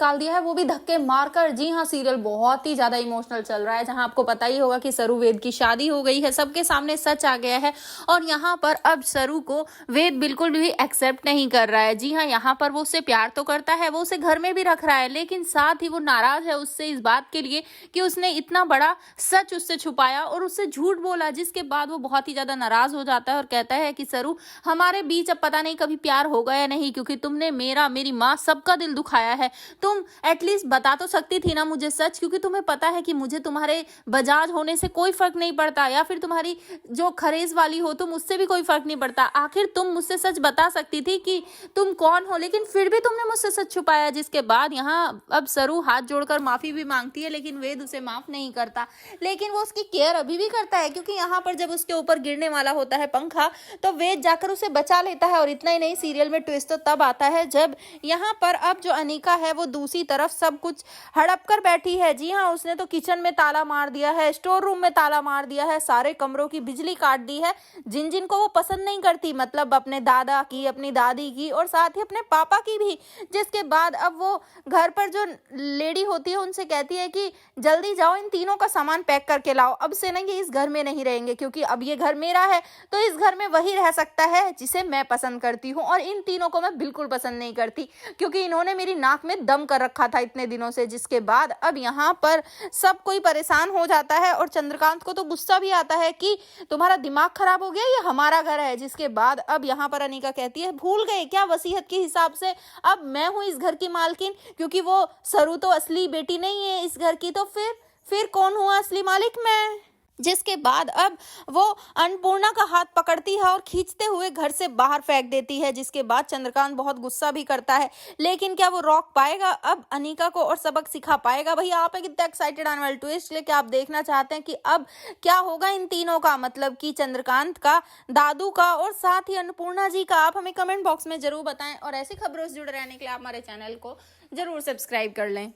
निकाल दिया है, वो भी धक्के मारकर। जी हाँ, सीरियल बहुत ही ज्यादा इमोशनल चल रहा है, जहां आपको पता ही होगा कि सरू वेद की शादी हो गई है, सबके सामने सच आ गया है और यहाँ पर अब सरू को वेद बिल्कुल भी एक्सेप्ट नहीं कर रहा है। जी हाँ, यहाँ पर वो उससे प्यार तो करता है, वो उसे घर में भी रख रहा है, लेकिन साथ ही वो नाराज है उससे इस बात के लिए कि उसने इतना बड़ा सच उससे छुपाया और उससे झूठ बोला, जिसके बाद वो बहुत ही ज्यादा नाराज हो जाता है और कहता है कि सरू, हमारे बीच अब पता नहीं कभी प्यार होगा या नहीं, क्योंकि तुमने मेरा, मेरी माँ, सबका दिल दुखाया है। तुम एटलीस्ट बता तो सकती थी ना मुझे सच, क्योंकि तुम्हें पता है कि मुझे तुम्हारे बजाज होने से कोई फर्क नहीं पड़ता, या फिर तुम्हारी जो खरेज वाली हो तुम, उससे भी कोई फर्क नहीं पड़ता। आखिर तुम मुझसे सच बता सकती थी कि तुम कौन हो, लेकिन फिर भी तुमने मुझसे सच छुपाया। जिसके बाद यहाँ अब सरू हाथ जोड़कर माफी भी मांगती है, लेकिन वेद उसे माफ नहीं करता। लेकिन वो उसकी केयर अभी भी करता है, क्योंकि यहाँ पर जब उसके ऊपर गिरने वाला होता है पंखा, तो वेद जाकर उसे बचा लेता है। और इतना ही नहीं, सीरियल में ट्विस्ट तो तब आता है जब यहाँ पर अब जो अनीका है वो दूसरी तरफ सब कुछ हड़प कर बैठी है। जी हाँ, उसने तो किचन में ताला मार दिया है, स्टोर रूम में ताला मार दिया है, सारे कमरों की बिजली काट दी है, जिन जिन को वो पसंद नहीं करती, मतलब अपने दादा की, अपनी दादी की और साथ ही अपने पापा की भी। जिसके बाद अब वो घर पर जो लेडी होती है उनसे कहती है कि जल्दी जाओ, इन तीनों का सामान पैक करके लाओ, अब से नहीं, ये इस घर में नहीं रहेंगे, क्योंकि अब ये घर मेरा है, तो इस घर में वही रह सकता है जिसे मैं पसंद करती हूँ, और इन तीनों को मैं बिल्कुल पसंद नहीं करती, क्योंकि इन्होंने मेरी नाक में दम कर रखा था इतने दिनों से। जिसके बाद अब यहाँ पर सब कोई परेशान हो जाता है और चंद्रकांत को तो गुस्सा भी आता है कि तुम्हारा दिमाग खराब हो गया, ये हमारा घर है। जिसके बाद अब यहाँ पर अनीका कहती है, भूल गए क्या वसीयत के हिसाब से अब मैं हूँ इस घर की मालकिन, क्योंकि वो सरू तो असली बेटी नहीं है इस घर की, तो फिर कौन हुआ असली मालिक? मैं। जिसके बाद अब वो अन्नपूर्णा का हाथ पकड़ती है और खींचते हुए घर से बाहर फेंक देती है। जिसके बाद चंद्रकांत बहुत गुस्सा भी करता है, लेकिन क्या वो रोक पाएगा अब अनीका को और सबक सिखा पाएगा? भैया आप कितना एक्साइटेड आने वाले ट्विस्ट लेके आप देखना चाहते हैं कि अब क्या होगा इन तीनों का, मतलब कि चंद्रकांत का, दादू का और साथ ही अन्नपूर्णा जी का? आप हमें कमेंट बॉक्स में जरूर बताएं और ऐसी खबरों से जुड़े रहने के लिए आप हमारे चैनल को जरूर सब्सक्राइब कर लें।